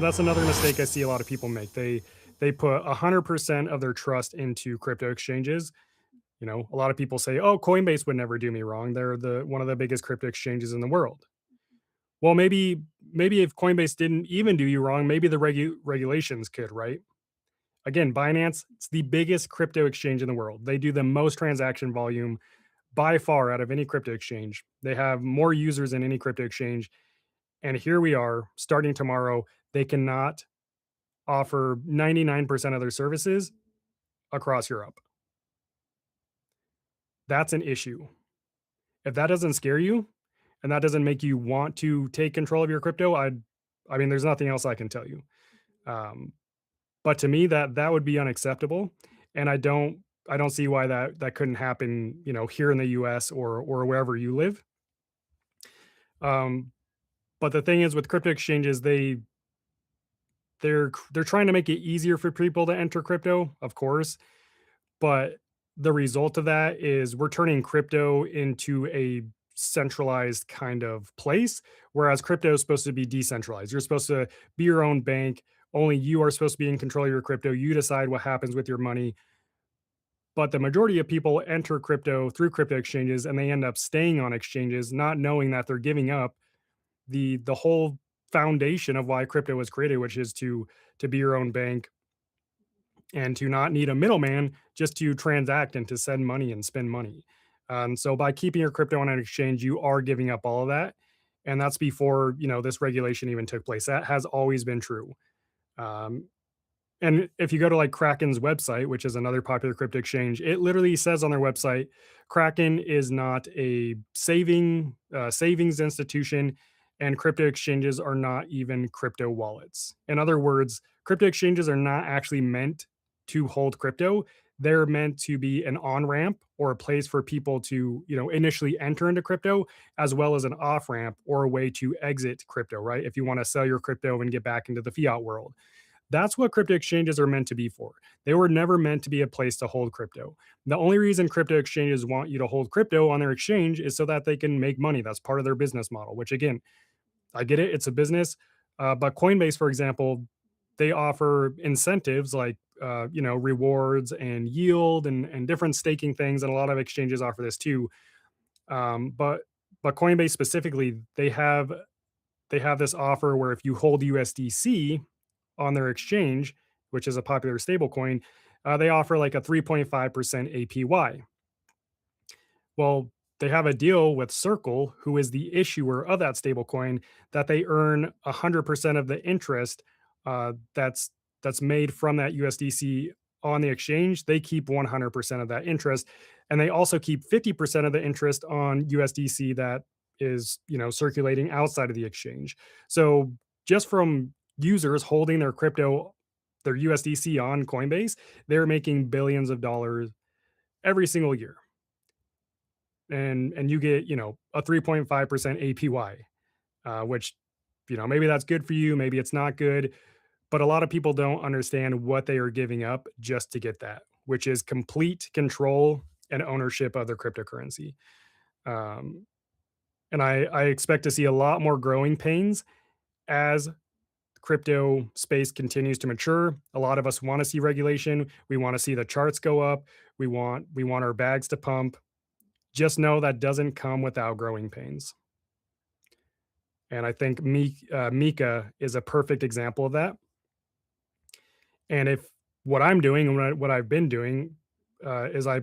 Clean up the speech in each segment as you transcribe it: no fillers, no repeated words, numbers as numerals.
That's another mistake I see a lot of people make. They put 100% of their trust into crypto exchanges. You know, a lot of people say, "Oh, Coinbase would never do me wrong. They're the one of the biggest crypto exchanges in the world." Well, maybe if Coinbase didn't even do you wrong, maybe the regulations could, right? Again, Binance, it's the biggest crypto exchange in the world. They do the most transaction volume by far out of any crypto exchange. They have more users than any crypto exchange. And here we are, starting tomorrow, they cannot offer 99% of their services across Europe. That's an issue. If that doesn't scare you and that doesn't make you want to take control of your crypto, I mean, there's nothing else I can tell you. Um, but to me, that would be unacceptable, and I don't see why that couldn't happen, you know, here in the US or wherever you live. Um, but the thing is with crypto exchanges, they're trying to make it easier for people to enter crypto, of course, but the result of that is we're turning crypto into a centralized kind of place, whereas crypto is supposed to be decentralized. You're supposed to be your own bank. Only you are supposed to be in control of your crypto. You decide what happens with your money. But the majority of people enter crypto through crypto exchanges and they end up staying on exchanges, not knowing that they're giving up the whole foundation of why crypto was created, which is to be your own bank and to not need a middleman just to transact and to send money and spend money. So by keeping your crypto on an exchange, you are giving up all of that, and that's before this regulation even took place. That has always been true. Um, and if you go to like Kraken's website, which is another popular crypto exchange, it literally says on their website, Kraken is not a savings institution, and crypto exchanges are not even crypto wallets. In other words, crypto exchanges are not actually meant to hold crypto. They're meant to be an on ramp or a place for people to, initially enter into crypto, as well as an off ramp or a way to exit crypto, right? If you want to sell your crypto and get back into the fiat world. That's what crypto exchanges are meant to be for. They were never meant to be a place to hold crypto. The only reason crypto exchanges want you to hold crypto on their exchange is so that they can make money. That's part of their business model, which again, I get it, it's a business. But Coinbase, for example, they offer incentives like rewards and yield and different staking things, and a lot of exchanges offer this too. But Coinbase specifically, they have this offer where if you hold USDC on their exchange, which is a popular stablecoin, they offer like a 3.5% APY. Well, they have a deal with Circle, who is the issuer of that stablecoin, that they earn 100% of the interest that's made from that USDC on the exchange. They keep 100% of that interest, and they also keep 50% of the interest on USDC that is circulating outside of the exchange. So just from users holding their crypto, their USDC on Coinbase, they're making billions of dollars every single year, and you get a 3.5% APY, which maybe that's good for you, maybe it's not good, but a lot of people don't understand what they are giving up just to get that, which is complete control and ownership of their cryptocurrency. Um, and I expect to see a lot more growing pains as crypto space continues to mature. A lot of us want to see regulation. We want to see the charts go up. We want our bags to pump. Just know that doesn't come without growing pains. And I think Mika is a perfect example of that. And if what I'm doing and what I've been doing is I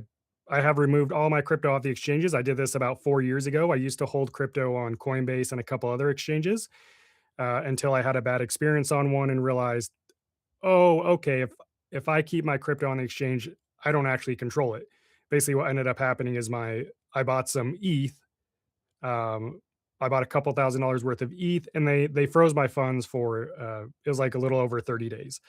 have removed all my crypto off the exchanges. I did this about 4 years ago. I used to hold crypto on Coinbase and a couple other exchanges until I had a bad experience on one and realized, oh, okay, if I keep my crypto on the exchange, I don't actually control it. Basically, what ended up happening is my I bought some ETH. Um, I bought a couple $1,000s worth of ETH, and they froze my funds for it was like a little over 30 days.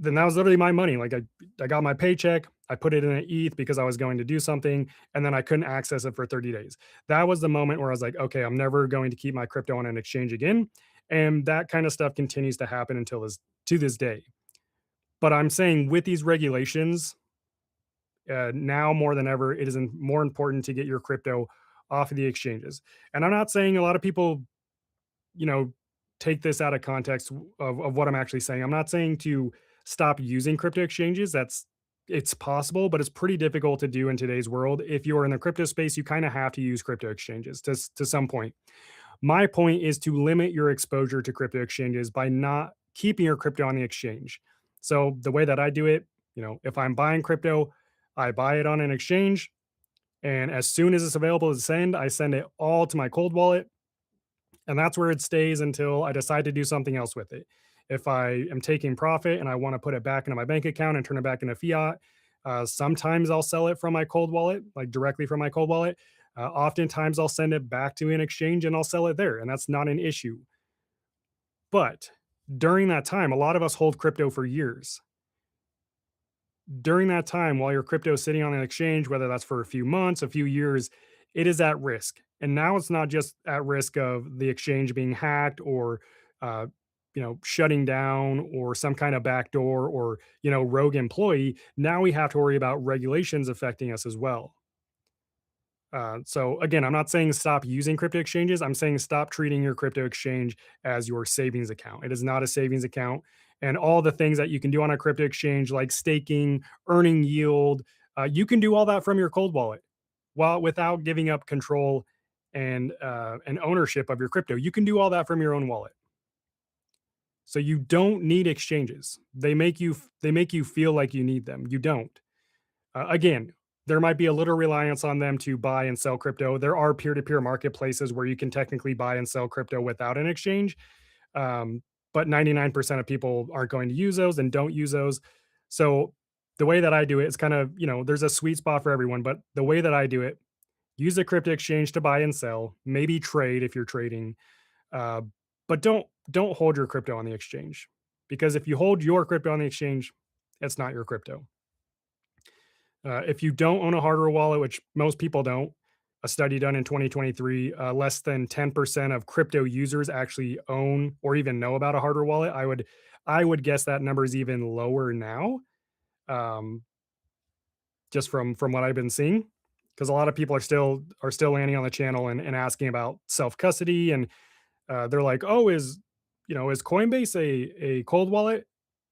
Then that was literally my money. Like I got my paycheck, I put it in an ETH because I was going to do something, and then I couldn't access it for 30 days. That was the moment where I was like, okay, I'm never going to keep my crypto on an exchange again. And that kind of stuff continues to happen until this day. But I'm saying with these regulations, now more than ever, it is more important to get your crypto off of the exchanges. And I'm not saying a lot of people, you know, take this out of context of what I'm actually saying. I'm not saying to stop using crypto exchanges. It's possible, but it's pretty difficult to do in today's world. If you're in the crypto space, you kind of have to use crypto exchanges to some point. My point is to limit your exposure to crypto exchanges by not keeping your crypto on the exchange. So the way that I do it, if I'm buying crypto, I buy it on an exchange, and as soon as it's available to send, I send it all to my cold wallet, and that's where it stays until I decide to do something else with it. If I am taking profit and I want to put it back into my bank account and turn it back into fiat, sometimes I'll sell it from my cold wallet, like directly from my cold wallet. Oftentimes I'll send it back to an exchange and I'll sell it there, and that's not an issue. But during that time, a lot of us hold crypto for years. During that time, while your crypto is sitting on an exchange, whether that's for a few months, a few years, it is at risk. And now it's not just at risk of the exchange being hacked or, uh, shutting down or some kind of backdoor or, rogue employee. Now we have to worry about regulations affecting us as well. So again, I'm not saying stop using crypto exchanges. I'm saying stop treating your crypto exchange as your savings account. It is not a savings account. And all the things that you can do on a crypto exchange, like staking, earning yield, you can do all that from your cold wallet, while without giving up control and ownership of your crypto. You can do all that from your own wallet. So you don't need exchanges. They make you feel like you need them. You don't. Again, there might be a little reliance on them to buy and sell crypto. There are peer-to-peer marketplaces where you can technically buy and sell crypto without an exchange, um, but 99% of people aren't going to use those and don't use those. So the way that I do it is kind of, there's a sweet spot for everyone, but the way that I do it, use a crypto exchange to buy and sell, maybe trade if you're trading, uh, but don't hold your crypto on the exchange, because if you hold your crypto on the exchange, it's not your crypto. If you don't own a hardware wallet, which most people don't, a study done in 2023, less than 10% of crypto users actually own or even know about a hardware wallet. I would guess that number is even lower now, um, just from what I've been seeing, because a lot of people are still landing on the channel and asking about self custody, and they're like, "Oh, is Coinbase a cold wallet?"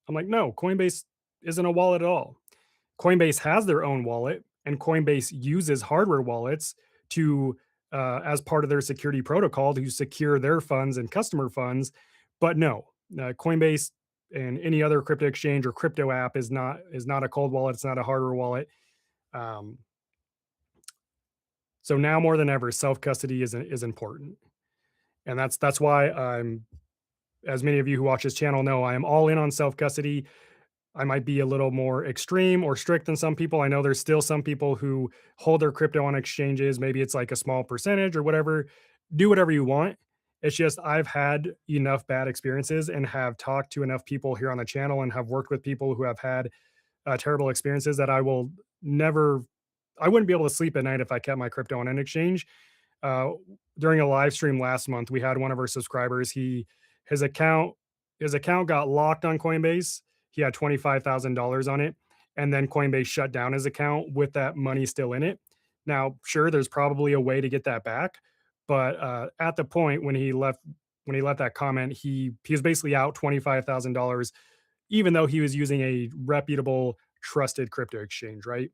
I'm like, "No, Coinbase isn't a wallet at all." Coinbase has their own wallet, and Coinbase uses hardware wallets to, as part of their security protocol, to secure their funds and customer funds. But no, Coinbase and any other crypto exchange or crypto app is not a cold wallet. It's not a hardware wallet. Um, so now more than ever, self custody is important, and that's why I'm. As many of you who watch this channel know, I am all in on self custody. I might be a little more extreme or strict than some people. I know there's still some people who hold their crypto on exchanges. Maybe it's like a small percentage or whatever. Do whatever you want. It's just I've had enough bad experiences and have talked to enough people here on the channel and have worked with people who have had terrible experiences that I will never, I wouldn't be able to sleep at night if I kept my crypto on an exchange. uh, During a live stream last month, we had one of our subscribers. His account his account got locked on Coinbase. He had $25,000 on it, and then Coinbase shut down his account with that money still in it. Now, sure, there's probably a way to get that back, but at the point when he left that comment, he was basically out $25,000, even though he was using a reputable, trusted crypto exchange, right?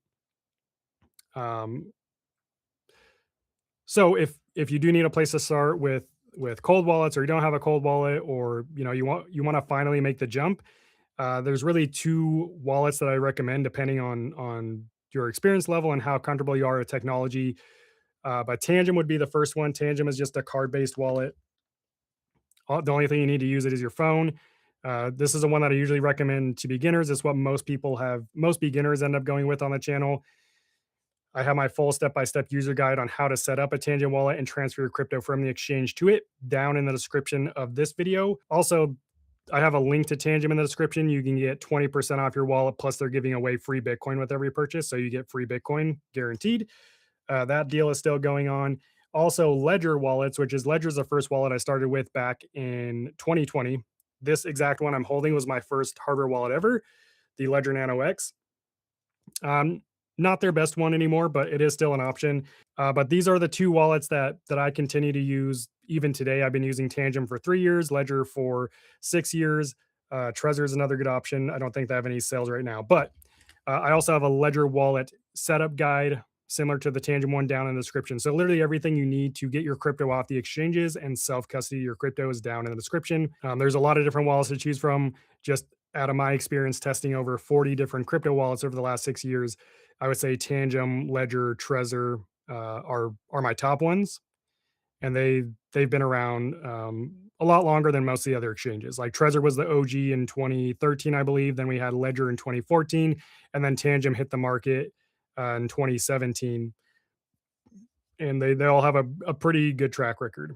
Um, So if you do need a place to start with cold wallets, or you don't have a cold wallet, or you want to finally make the jump, there's really two wallets that I recommend depending on your experience level and how comfortable you are with technology. But Tangent would be the first one. Tangent is just a card-based wallet. The only thing you need to use it is your phone. This is the one that I usually recommend to beginners. It's what most beginners end up going with on the channel. I have my full step-by-step user guide on how to set up a Tangent wallet and transfer your crypto from the exchange to it down in the description of this video. Also, I have a link to Tangent in the description. You can get 20% off your wallet, plus they're giving away free Bitcoin with every purchase. So you get free Bitcoin guaranteed. That deal is still going on. Also, Ledger wallets, which is Ledger's the first wallet I started with back in 2020. This exact one I'm holding was my first hardware wallet ever, the Ledger Nano X. Not their best one anymore, but it is still an option. But these are the 2 wallets that I continue to use even today. I've been using Tangent for 3 years, Ledger for 6 years. Trezor is another good option. I don't think they have any sales right now, but I also have a Ledger wallet setup guide similar to the Tangent one down in the description. So literally everything you need to get your crypto off the exchanges and self custody your crypto is down in the description. There's a lot of different wallets to choose from. Just out of my experience testing over 40 different crypto wallets over the last 6 years, I would say Tangent, Ledger, Trezor are my top ones, and they've been around a lot longer than most of the other exchanges. Like Trezor was the OG in 2013, I believe. Then we had Ledger in 2014, and then Tangent hit the market in 2017, and they all have a pretty good track record.